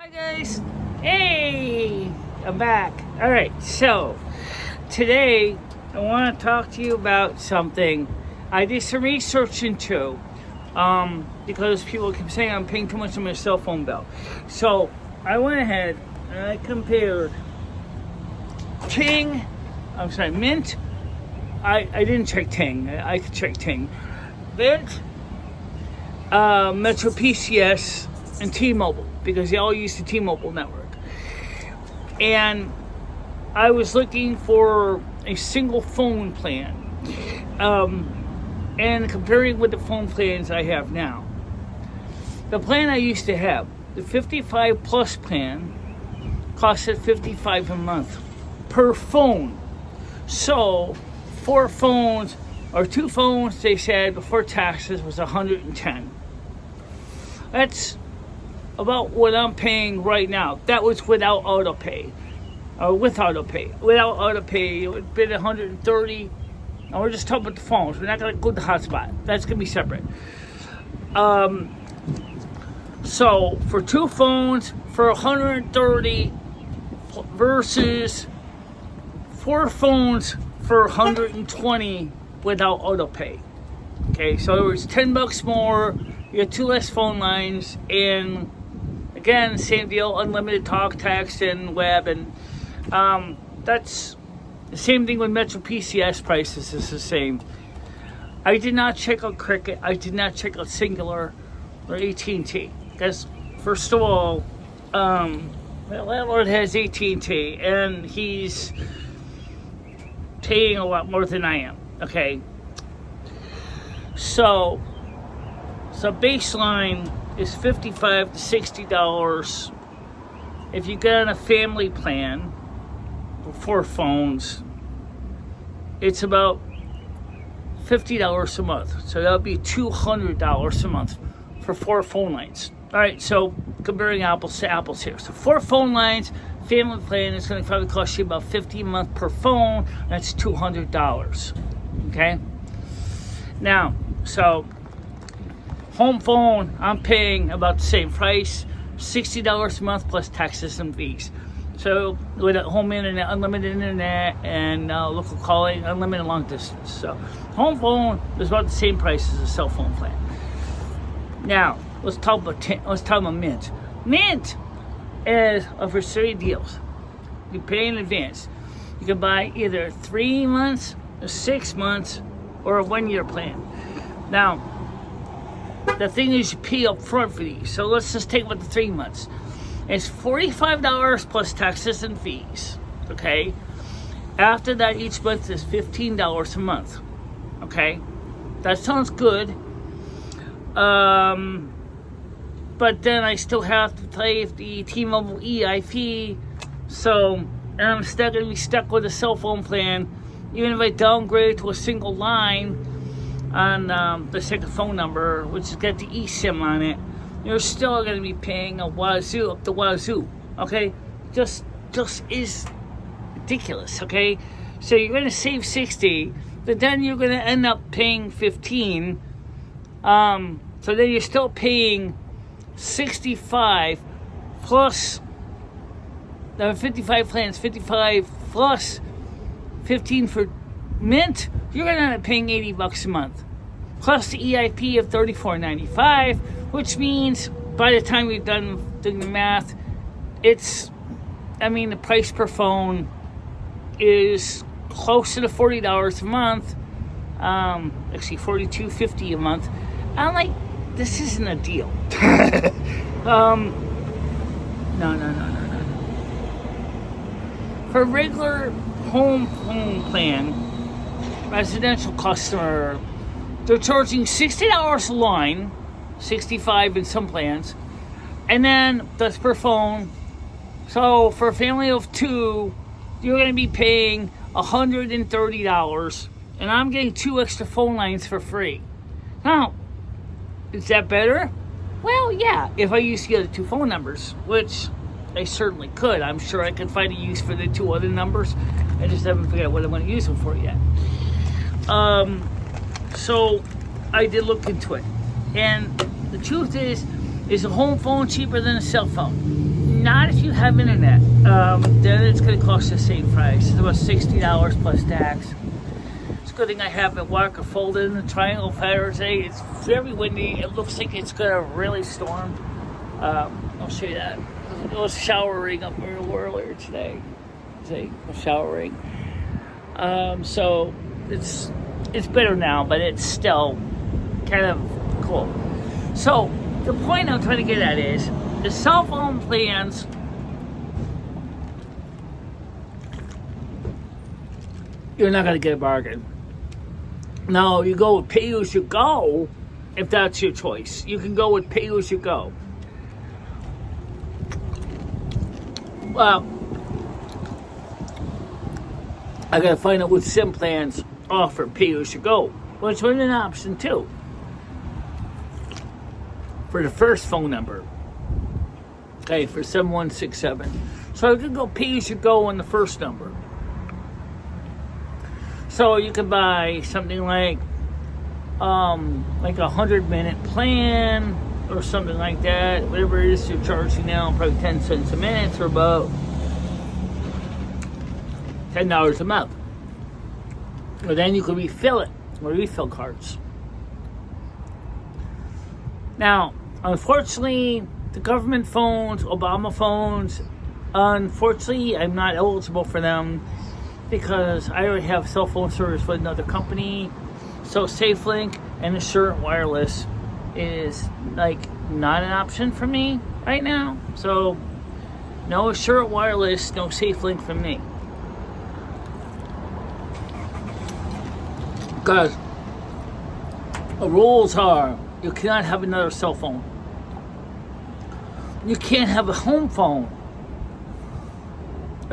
Hi guys, hey, I'm back. All right, so today I want to talk to you about something I did some research into because people keep saying I'm paying too much on my cell phone bill. So I went ahead and I compared Mint. I didn't check Ting. I could check Ting. Mint, Metro PCS, and T-Mobile, because they all use the T-Mobile network. And I was looking for a single phone plan, and comparing with the phone plans I have now. The plan I used to have, the 55 plus plan, costed $55 a month per phone. So 2 phones, they said, before taxes was $110. That's about what I'm paying right now. That was without auto pay. With auto pay. Without auto pay, it would have been $130. And we're just talking about the phones. We're not going to go to the hotspot. That's going to be separate. So, for 2 phones, for $130 versus 4 phones for $120 without auto pay. Okay, so it was $10 more. You get 2 less phone lines, and again, same deal, unlimited talk, text, and web, and that's the same thing with Metro PCS prices is the same. I did not check out Cricket. I did not check out Singular or AT&T, because first of all, my landlord has AT&T, and he's paying a lot more than I am. Okay, so baseline is $55 to $60. If you get on a family plan with 4 phones, it's about $50 a month. So that would be $200 a month for 4 phone lines. All right, so comparing apples to apples here. So 4 phone lines, family plan is going to probably cost you about $50 a month per phone. That's $200. Okay. Now, so home phone, I'm paying about the same price, $60 a month plus taxes and fees. So with a home internet, unlimited internet, and local calling, unlimited long distance. So home phone is about the same price as a cell phone plan. Now let's talk about Mint. Mint offers 3 deals. You pay in advance. You can buy either 3 months, or 6 months, or a 1-year plan. Now, the thing is, you pay up front for these. So let's just take about the 3 months. It's $45 plus taxes and fees. Okay? After that, each month is $15 a month. Okay? That sounds good. But then I still have to pay the T-Mobile EIP. So, and I'm still going to be stuck with a cell phone plan. Even if I downgrade to a single line on the second phone number, which has got the eSIM on it, you're still going to be paying a wazoo up the wazoo. Okay, just is ridiculous. Okay, so you're going to save $60, but then you're going to end up paying $15. So then you're still paying $65 plus the 55 plans, 55 plus 15 for Mint. You're going to end up paying $80 a month, plus the EIP of $34.95, which means by the time we've done doing the math, the price per phone is close to the $40 a month. Actually, $42.50 a month. I'm like, this isn't a deal. No. For a regular home phone plan, residential customer, they're charging $60 a line, $65 in some plans, and then that's per phone. So for a family of 2, you're going to be paying $130, and I'm getting 2 extra phone lines for free. Now, is that better? Well, yeah, if I use the other 2 phone numbers, which I certainly could. I'm sure I could find a use for the 2 other numbers. I just haven't figured out what I want to use them for yet. So I did look into it. And the truth is a home phone cheaper than a cell phone? Not if you have internet. Then it's going to cost the same price. It's about $60 plus tax. It's a good thing I have my water folded in the triangle fires. It's very windy. It looks like it's going to really storm. I'll show you that. It was showering up earlier today. It was showering. So it's better now, but it's still kind of cool. So the point I'm trying to get at is the cell phone plans. You're not going to get a bargain. No, you go with pay-as-you-go if that's your choice. You can go with pay-as-you-go. Well, I got to find out what SIM plans offer pay-as-you-go, which was an option too for the first phone number. Okay, for 7167. So you can go pay-as-you-go on the first number. So you could buy something like a 100-minute plan or something like that. Whatever it is you're charging now, probably 10 cents a minute or about $10 a month. Or then you can refill it with refill cards. Now, unfortunately, the government phones, Obama phones, unfortunately, I'm not eligible for them because I already have cell phone service with another company. So SafeLink and Assurant Wireless is like not an option for me right now. So no Assurant Wireless, no SafeLink for me. Because the rules are you cannot have another cell phone. You can't have a home phone.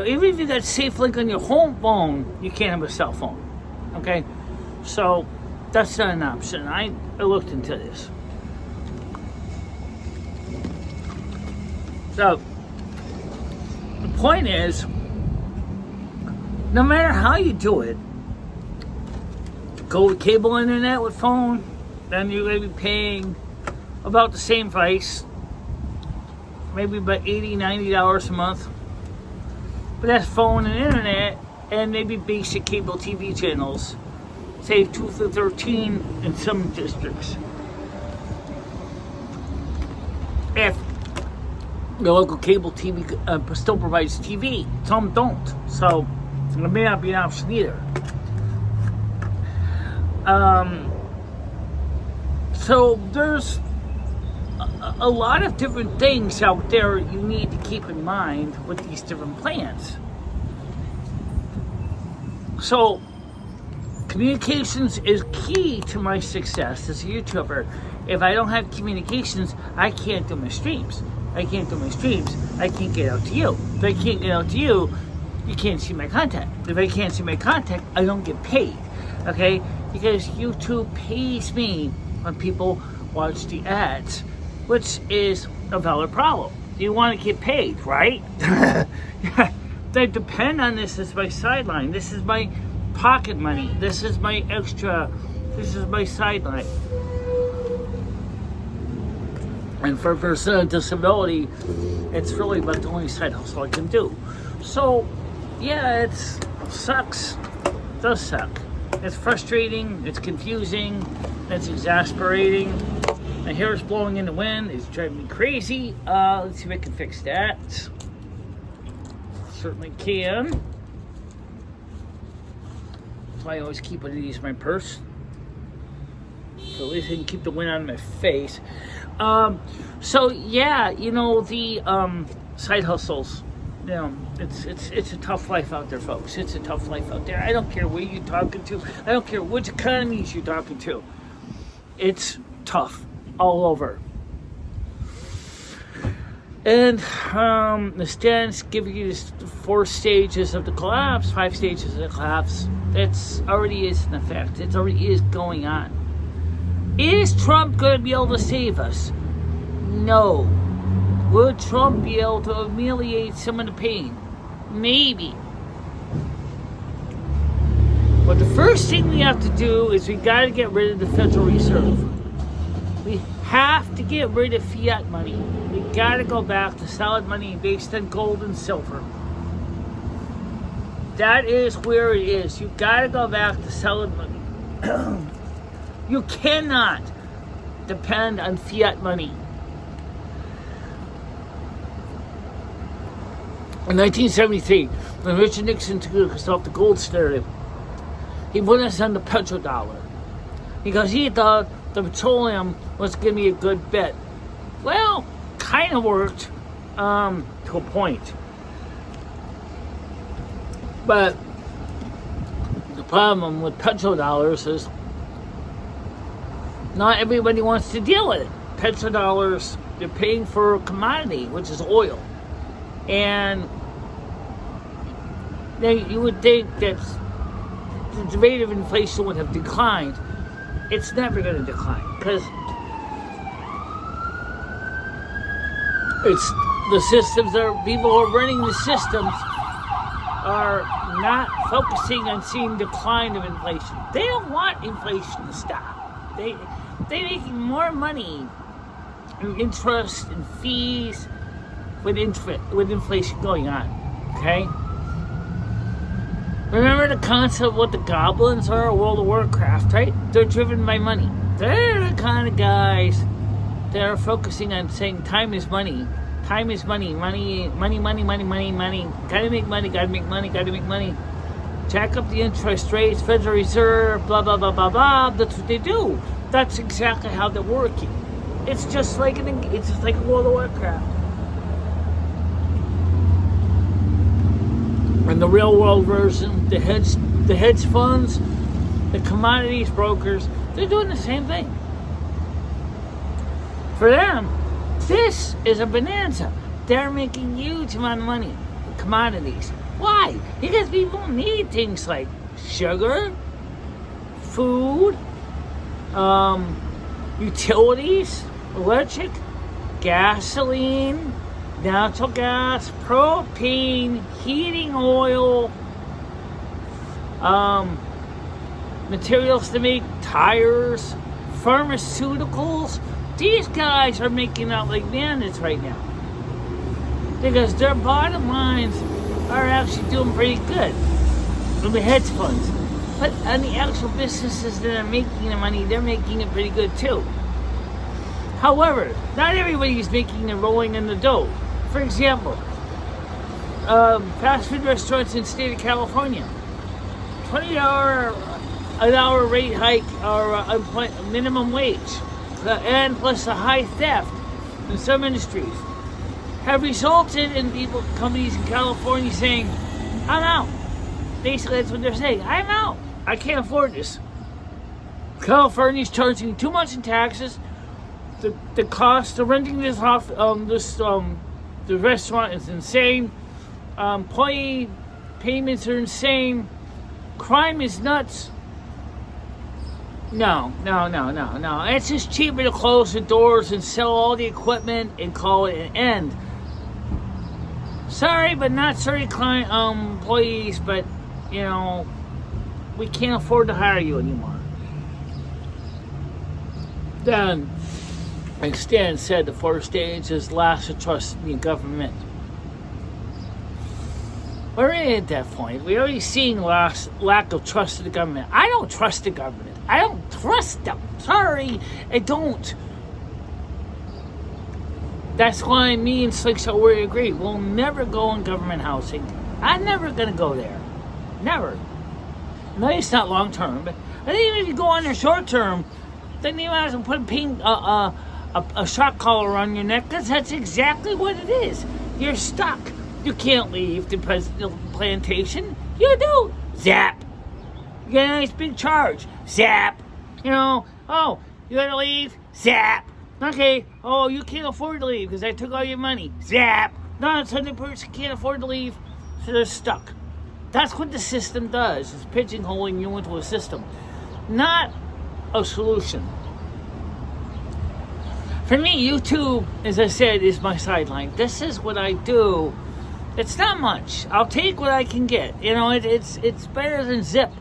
Even if you got SafeLink on your home phone, you can't have a cell phone. Okay? So that's not an option. I looked into this. So the point is, no matter how you do it, go with cable internet with phone, then you're going to be paying about the same price, maybe about $80, $90 a month. But that's phone and internet, and maybe basic cable TV channels, say 2 through 13 in some districts. If the local cable TV still provides TV, some don't. So it may not be an option either. So there's a lot of different things out there you need to keep in mind with these different plans. So communications is key to my success as a YouTuber. If I don't have communications, I can't do my streams. I can't get out to you. If I can't get out to you, you can't see my content. If I can't see my content, I don't get paid. Okay? Because YouTube pays me when people watch the ads, which is a valid problem. You want to get paid, right? They depend on this as my sideline. This is my pocket money. This is my extra. This is my sideline. And for a person with disability, it's really about the only side hustle I can do. So, yeah, it sucks. It does suck. It's frustrating. It's confusing. It's exasperating. My hair is blowing in the wind. It's driving me crazy. Let's see if I can fix that. Certainly can. So I always keep one of these in my purse. So at least I can keep the wind out of my face. So yeah, the side hustles. It's a tough life out there, folks. It's a tough life out there. I don't care where you're talking to. I don't care which economies you're talking to. It's tough all over. And the stats give you 4 stages of the collapse, 5 stages of the collapse. It's already is in effect. It already is going on. Is Trump going to be able to save us? No. Will Trump be able to ameliorate some of the pain? Maybe. But the first thing we have to do is we got to get rid of the Federal Reserve. We have to get rid of fiat money. We got to go back to solid money based on gold and silver. That is where it is. You got to go back to solid money. You cannot depend on fiat money. In 1973, when Richard Nixon took us off the gold standard, he put us on the petrodollar because he thought the petroleum was going to be a good bet. Well, kind of worked to a point. But the problem with petrodollars is not everybody wants to deal with it. Petrodollars, they're paying for a commodity, which is oil. And you would think that the rate of inflation would have declined. It's never going to decline because it's the systems people who are running the systems are not focusing on seeing decline of inflation. They don't want inflation to stop. They're making more money in interest and fees with inflation going on. Okay? Remember the concept of what the goblins are in World of Warcraft, right? They're driven by money. They're the kind of guys that are focusing on saying time is money. Time is money. Money. Gotta make money. Jack up the interest rates, Federal Reserve, blah, blah, blah, blah, blah. That's what they do. That's exactly how they're working. It's just like World of Warcraft. And the real world version, the hedge funds, the commodities brokers, they're doing the same thing. For them, this is a bonanza. They're making huge amount of money. Commodities. Why? Because people need things like sugar, food, utilities, electric, gasoline, natural gas, propane, heating oil, materials to make tires, pharmaceuticals. These guys are making out like bandits right now because their bottom lines are actually doing pretty good in the hedge funds. But on the actual businesses that are making the money, they're making it pretty good too. However, not everybody's making the rolling in the dough. For example, fast food restaurants in the state of California, $20 an hour rate hike or minimum wage, and plus the high theft in some industries, have resulted in companies in California saying, I'm out. Basically, that's what they're saying. I'm out. I can't afford this. California's charging too much in taxes. The cost of renting this off, the restaurant is insane. Employee payments are insane. Crime is nuts. No. It's just cheaper to close the doors and sell all the equipment and call it an end. Sorry, but not sorry, employees, but, we can't afford to hire you anymore. Then, like Stan said, the fourth stage is loss of trust in the government. We're already at that point. We're already seeing lack of trust in the government. I don't trust the government. I don't trust them. Sorry, I don't. That's why me and Slick so we agree. We'll never go in government housing. I'm never going to go there. Never. No, it's not long term, but I think even if you go on there short term, then you might as well put a shock collar on your neck, because that's exactly what it is. You're stuck. You can't leave the plantation. You do. Zap. You get a nice big charge. Zap. You gotta leave. Zap. Okay. Oh, you can't afford to leave because I took all your money. Zap. No, some person can't afford to leave, so they're stuck. That's what the system does. It's pigeonholing you into a system, not a solution. For me, YouTube, as I said, is my sideline. This is what I do. It's not much. I'll take what I can get. It's better than Zip.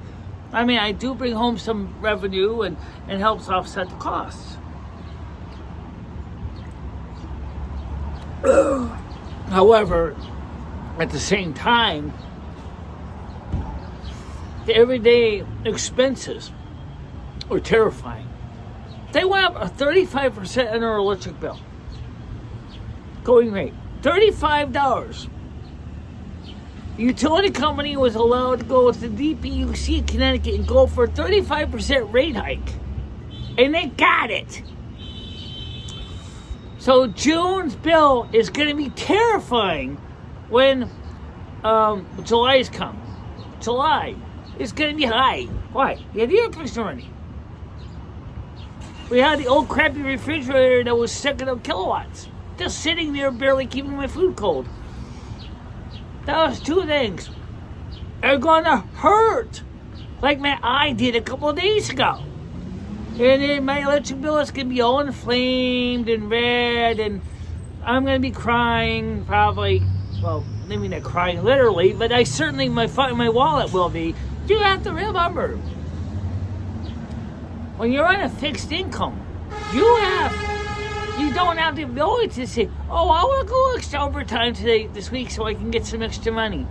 I mean, I do bring home some revenue and helps offset the costs. However, at the same time, the everyday expenses are terrifying. They went up 35% on our electric bill. Going rate, $35. The utility company was allowed to go with the DPUC in Connecticut and go for a 35% rate hike. And they got it. So June's bill is going to be terrifying when July's come. July is going to be high. Why? You had the air conditioner running. We had the old crappy refrigerator that was sucking up kilowatts. Just sitting there barely keeping my food cold. That was two things. They're going to hurt. Like my eye did a couple of days ago. And then my electric bill is going to be all inflamed and red, and I'm going to be crying probably. Well, maybe not crying literally, but I certainly, my wallet will be. You have to remember, when you're on a fixed income, you don't have the ability to say, oh, I want to go extra overtime this week so I can get some extra money.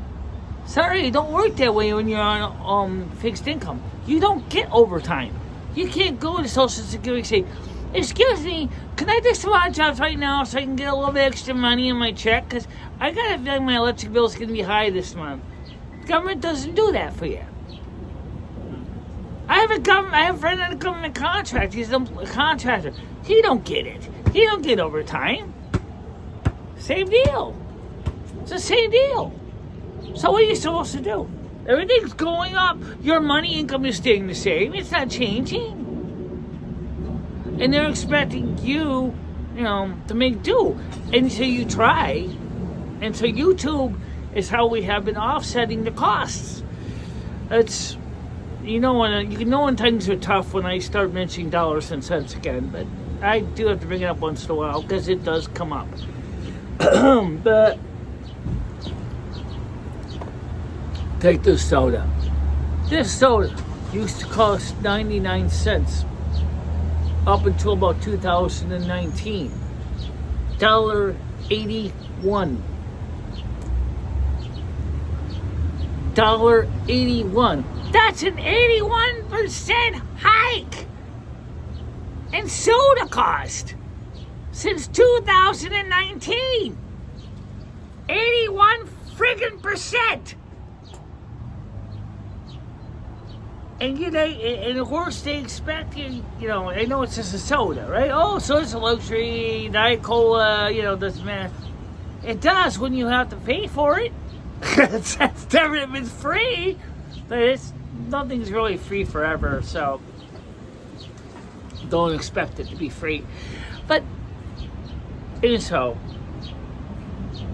Sorry, it don't work that way when you're on fixed income. You don't get overtime. You can't go to Social Security and say, excuse me, can I take some odd jobs right now so I can get a little bit extra money in my check? Because I got a feeling my electric bill is going to be high this month. The government doesn't do that for you. I have a friend on a government contract. He's a contractor. He don't get it. He don't get overtime. Same deal. It's the same deal. So what are you supposed to do? Everything's going up. Your money income is staying the same. It's not changing. And they're expecting you, to make do. And so you try. And so YouTube is how we have been offsetting the costs. It's, when things are tough when I start mentioning dollars and cents again. But I do have to bring it up once in a while because it does come up. But take this soda. This soda used to cost 99 cents up until about 2019. $1.81. $1.81. That's an 81% hike in soda cost since 2019. 81 friggin' percent. And and of course they expect you, I know it's just a soda, right? Oh, so it's a luxury, Diet Cola, doesn't matter. It does when you have to pay for it. That's never been free, but nothing's really free forever, so don't expect it to be free. But, and so,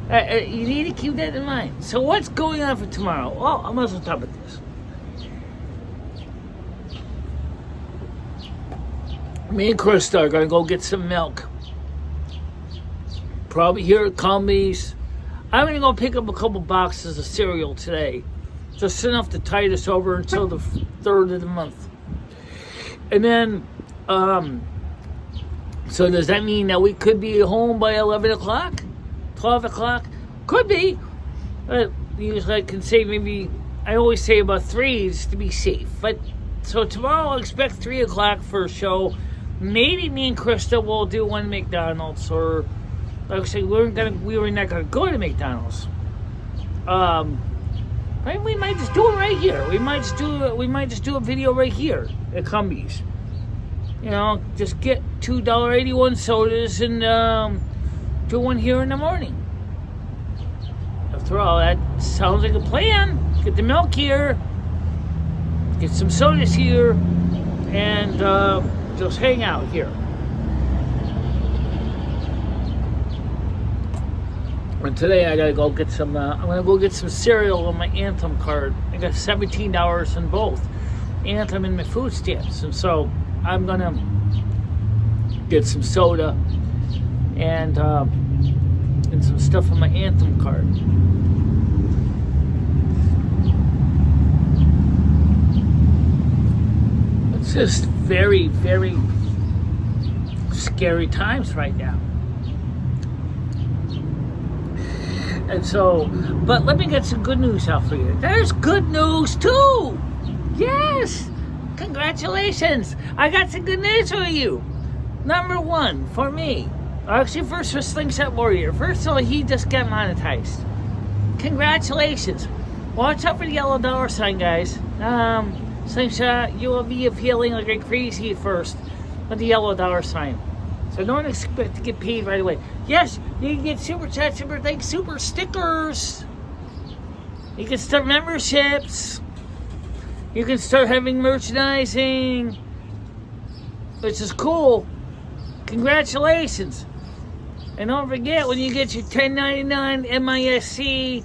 you need to keep that in mind. So what's going on for tomorrow? Well, I might as well talk about this. Me and Krista are going to go get some milk. Probably here at Cumbies. I'm going to go pick up a couple boxes of cereal today. Just enough to tide us over until the 3rd of the month. And then, so does that mean that we could be home by 11 o'clock? 12 o'clock? Could be. But usually I can say maybe, I always say about 3 just to be safe. But, so tomorrow I'll expect 3 o'clock for a show. Maybe me and Krista will do one McDonald's, or like I say, we were not gonna go to McDonald's. We might just do it right here. We might just do a video right here at Cumbies. Just get $2.81 sodas and do one here in the morning. After all, that sounds like a plan. Get the milk here, get some sodas here, and just hang out here. And today I gotta go get some. I'm gonna go get some cereal on my Anthem card. I got $17 in both Anthem and my food stamps, and so I'm gonna get some soda and some stuff on my Anthem card. It's just very, very scary times right now. And so, but let me get some good news out for you. There's good news too. Yes. Congratulations. I got some good news for you. Number one, for me. Actually, first for Slingshot Warrior. First of all, he just got monetized. Congratulations. Watch out for the yellow dollar sign, guys. Slingshot, you will be appealing like a crazy at first with the yellow dollar sign. So don't expect to get paid right away. Yes, you can get super chats, super thanks, super stickers. You can start memberships. You can start having merchandising, which is cool. Congratulations. And don't forget, when you get your 1099 MISC,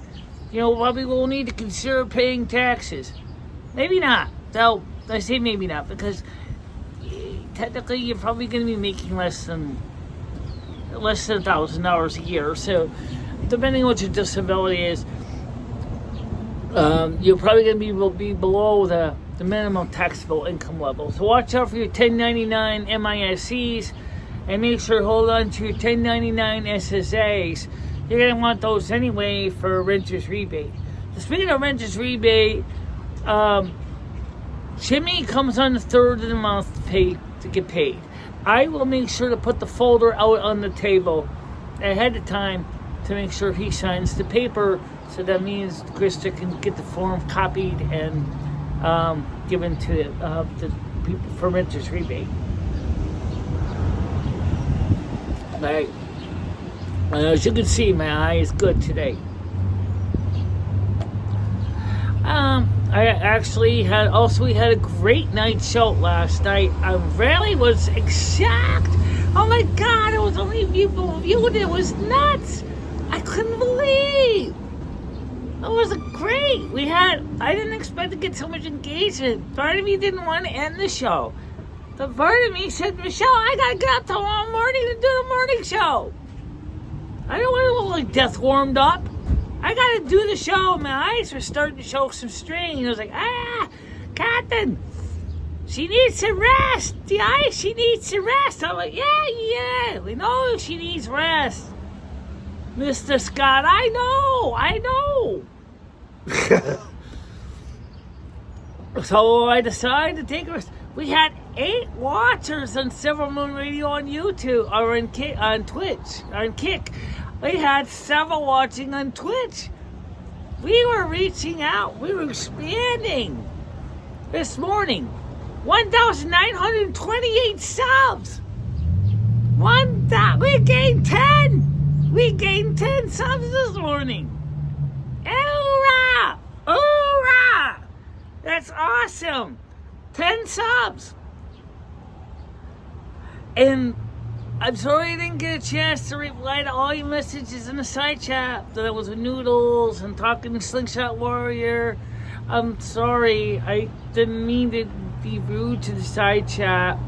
probably will need to consider paying taxes. Maybe not. Though, I say maybe not, because technically you're probably going to be making less than $1,000 a year. So, depending on what your disability is, you're probably going to be below the minimum taxable income level. So watch out for your 1099 MISCs, and make sure to hold on to your 1099 SSAs. You're going to want those anyway for renter's rebate. So speaking of renter's rebate, Jimmy comes on the 3rd of the month to get paid. I will make sure to put the folder out on the table ahead of time to make sure he signs the paper. So that means Krista can get the form copied and given to the people for renter's rebate. Right. As you can see, my eye is good today. I actually had a great night show last night. I really was shocked. Oh my God, it was only people viewed. It was nuts. I couldn't believe. It was great. I didn't expect to get so much engagement. Part of me didn't want to end the show. The part of me said, Michelle, I gotta get up tomorrow morning to do the morning show. I don't want to look like death warmed up. I gotta do the show. My eyes were starting to show some strain. I was like, Captain, she needs some rest. She needs some rest. I'm like, yeah, we know she needs rest. Mr. Scott, I know. So I decided to take a rest. We had 8 watchers on Silver Moon Radio on YouTube, or on Twitch, on Kick. We had several watching on Twitch. We were reaching out. We were expanding. This morning, 1,928 subs. We gained 10. We gained 10 subs this morning. Hoorah! Hoorah! That's awesome. 10 subs. And I'm sorry I didn't get a chance to reply to all your messages in the side chat that I was with Noodles and talking to Slingshot Warrior. I'm sorry. I didn't mean to be rude to the side chat.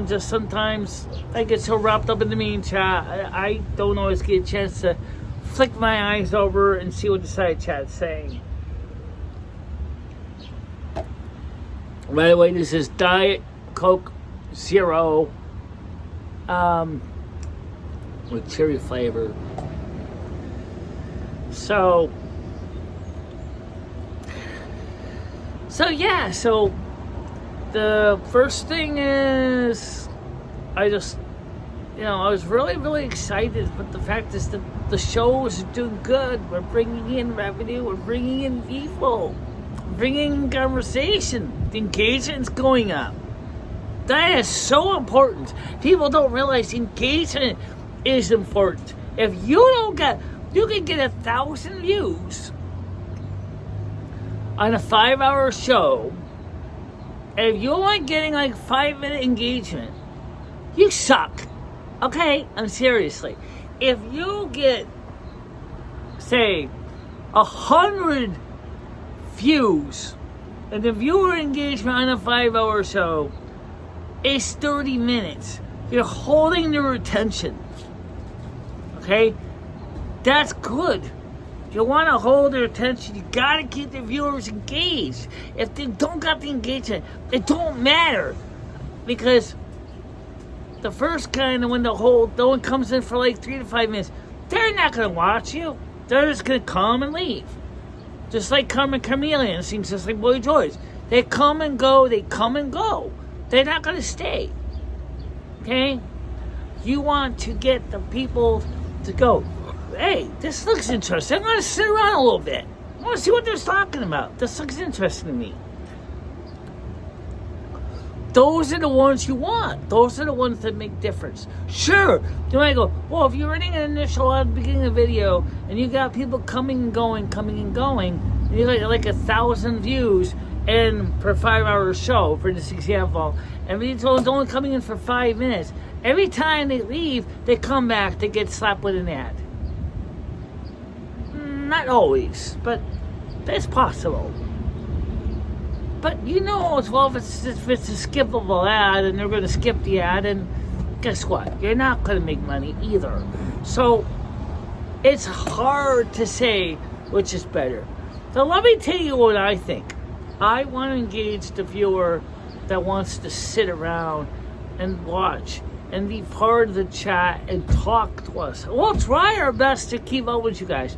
Just sometimes I get so wrapped up in the main chat. I don't always get a chance to flick my eyes over and see what the side chat's saying. By the way, this is Diet Coke Zero with cherry flavor. So the first thing is I was really, really excited, but the fact is that the show is doing good. We're bringing in revenue, we're bringing in people, bringing in conversation. The engagement's going up. That is so important. People don't realize engagement is important. If you can get 1,000 views on a 5-hour show, and if you're only getting like 5-minute engagement, you suck. Okay? Seriously. If you get, say, 100 views, and the viewer engagement on a 5-hour show is 30 minutes, you're holding their attention. Okay? That's good. If you want to hold their attention, you gotta keep the viewers engaged. If they don't got the engagement, it don't matter. Because the first kind of when the one comes in for like 3 to 5 minutes, they're not gonna watch you. They're just going to come and leave. Just like Carmen Chameleon, it seems just like Boy George. They come and go, they come and go. They're not going to stay. Okay? You want to get the people to go, hey, this looks interesting. I'm going to sit around a little bit. I want to see what they're talking about. This looks interesting to me. Those are the ones you want. Those are the ones that make difference. Sure, you might go, well, if you're running an initial at the beginning of the video and you got people coming and going, and you got like 1,000 views and for a 5-hour show, for this example, and it's only coming in for 5 minutes. Every time they leave, they come back, they get slapped with an ad. Not always, but that's possible. But you know as well if it's a skippable ad and they're going to skip the ad, and guess what? You're not going to make money either. So it's hard to say which is better. So let me tell you what I think. I want to engage the viewer that wants to sit around and watch and be part of the chat and talk to us. We'll try our best to keep up with you guys.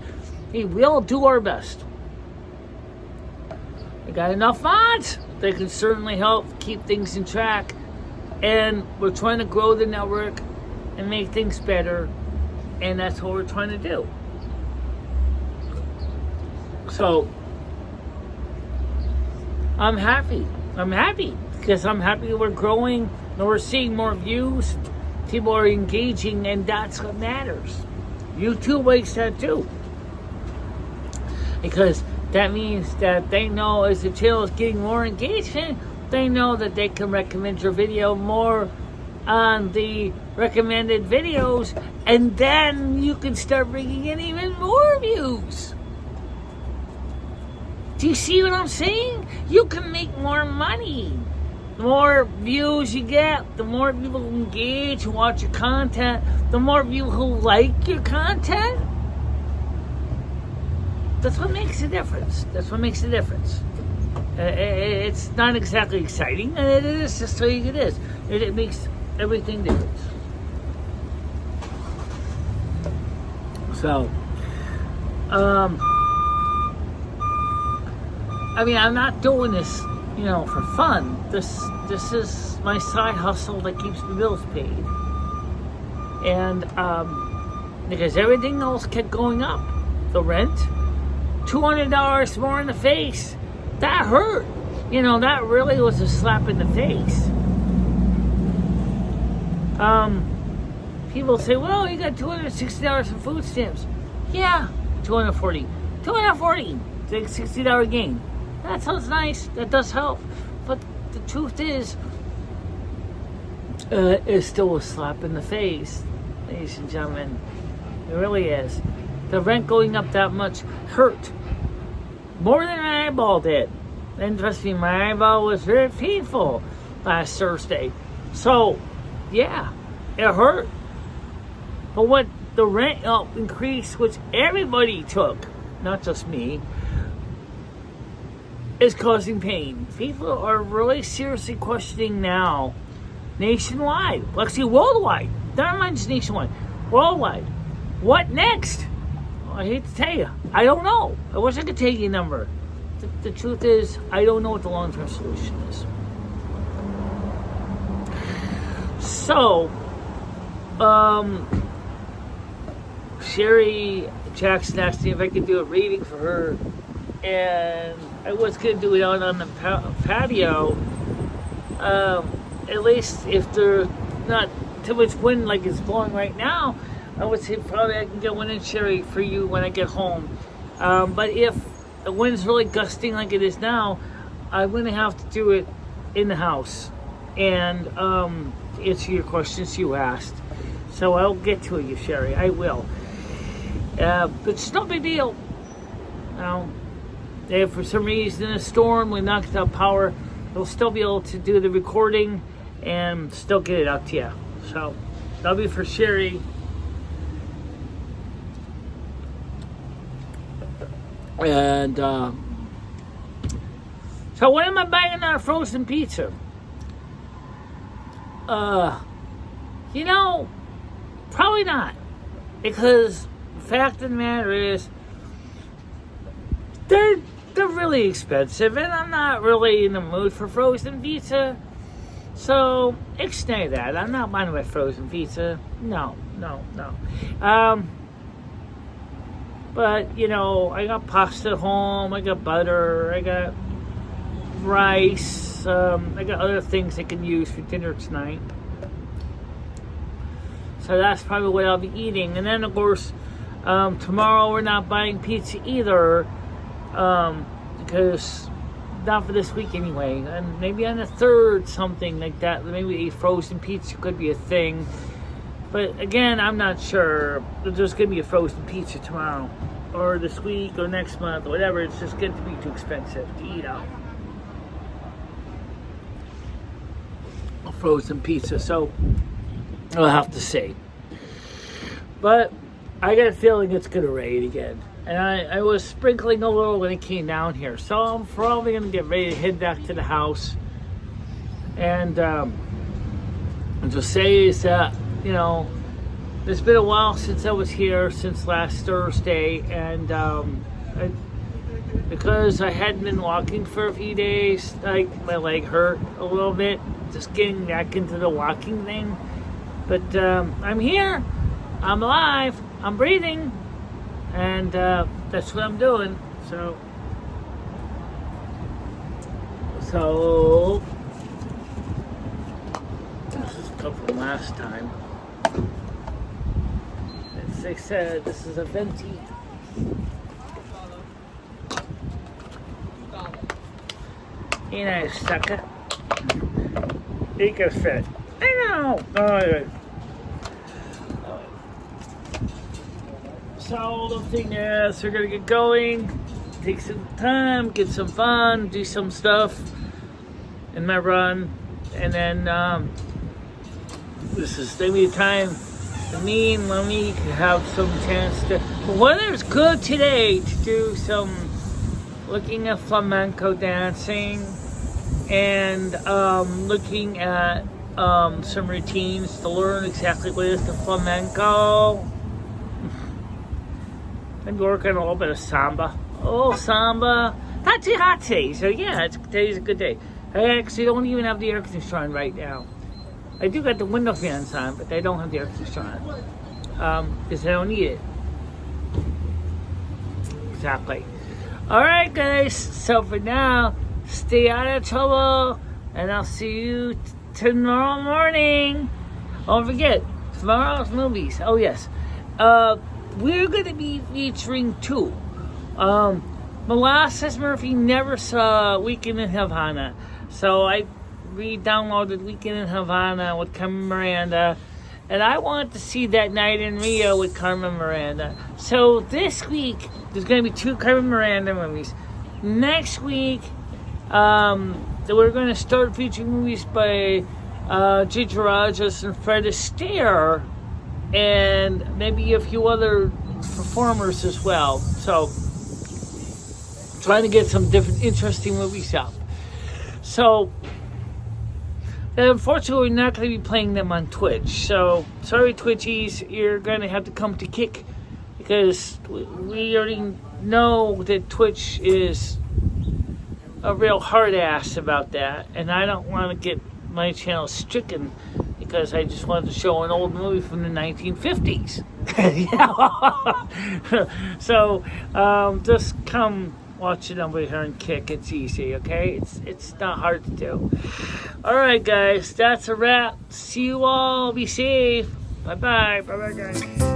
We will do our best. We got enough mods. They can certainly help keep things in track. And we're trying to grow the network and make things better. And that's what we're trying to do. So, I'm happy. I'm happy. Because I'm happy we're growing and we're seeing more views. People are engaging, and that's what matters. YouTube likes that too. Because that means that they know as the channel is getting more engagement, they know that they can recommend your video more on the recommended videos, and then you can start bringing in even more views. Do you see what I'm saying? You can make more money. The more views you get, the more people who engage, who watch your content, the more people who like your content. That's what makes a difference. That's what makes a difference. It's not exactly exciting, and it is just the way it is. It makes everything different. So, I mean, I'm not doing this, for fun. This is my side hustle that keeps the bills paid. And because everything else kept going up, the rent. $200 more in the face. That hurt. That really was a slap in the face. People say, well, you got $260 in food stamps. Yeah, $240. It's like $60 gain. That sounds nice. That does help. But the truth is, it's still a slap in the face, ladies and gentlemen. It really is. The rent going up that much hurt. More than my eyeball did. And trust me, my eyeball was very painful last Thursday. So, yeah, it hurt. But what the rent increase, which everybody took, not just me, is causing pain. People are really seriously questioning now, nationwide, well, actually worldwide, never mind just nationwide, worldwide, what next? I hate to tell you, I don't know. I wish I could tell you a number. The truth is, I don't know what the long-term solution is. So, Sherry Jackson asked me if I could do a reading for her, and I was going to do it out on the patio, at least if there's not too much wind like it's blowing right now. I would say probably I can get one in, Sherry, for you when I get home. But if the wind's really gusting like it is now, I'm going to have to do it in the house and answer your questions you asked. So I'll get to you, Sherry. I will. But it's no big deal. If for some reason a storm, we knocked out power, we'll still be able to do the recording and still get it out to you. So that'll be for Sherry. And so when am I buying our frozen pizza? Probably not. Because the fact of the matter is, they're really expensive, and I'm not really in the mood for frozen pizza. So extend that. I'm not buying my frozen pizza. No. But you know, I got pasta at home. I got butter. I got rice. I got other things I can use for dinner tonight. So that's probably what I'll be eating. And then of course, tomorrow we're not buying pizza either, because not for this week anyway. And maybe on the 3rd, something like that. Maybe a frozen pizza could be a thing. But again, I'm not sure if there's going to be a frozen pizza tomorrow, or this week, or next month, or whatever. It's just going to be too expensive to eat out a frozen pizza. So I'll have to see. But I got a feeling it's going to rain again. And I was sprinkling a little when it came down here. So I'm probably going to get ready to head back to the house. And just say is that, you know, it's been a while since I was here, since last Thursday. And because I hadn't been walking for a few days, like my leg hurt a little bit. Just getting back into the walking thing. But I'm here. I'm alive. I'm breathing. And that's what I'm doing. So this is covered last time. As they said, this is a venti. Ain't I a sucker? He can fit. I know. Alright. So the thing is, we're gonna get going, take some time, get some fun, do some stuff in my run, and then this is maybe a time for me and Monique to have some chance to. The weather's good today to do some looking at flamenco dancing and looking at some routines to learn exactly what is the flamenco. I'm working a little bit of samba. Oh, samba. Not too hot today, so yeah, today's a good day. I actually don't even have the air conditioner on right now. I do got the window fans on, but I don't have the air conditioner on. Because I don't need it. Exactly. Alright, guys. So for now, stay out of trouble. And I'll see you tomorrow morning. Don't forget, tomorrow's movies. Oh, yes. We're going to be featuring 2. Molasses Murphy never saw Weekend in Havana. So I re-downloaded Weekend in Havana with Carmen Miranda. And I want to see That Night in Rio with Carmen Miranda. So this week, there's going to be 2 Carmen Miranda movies. Next week, we're going to start featuring movies by Gigi Rajas and Fred Astaire. And maybe a few other performers as well. So, trying to get some different interesting movies out. So, unfortunately, we're not going to be playing them on Twitch. So, sorry, Twitchies, you're going to have to come to kick, because we already know that Twitch is a real hard ass about that, and I don't want to get my channel stricken because I just wanted to show an old movie from the 1950s. So just come watch it over here and kick. It's easy, okay? It's not hard to do. Alright, guys, that's a wrap. See you all. Be safe. Bye-bye. Bye-bye, guys.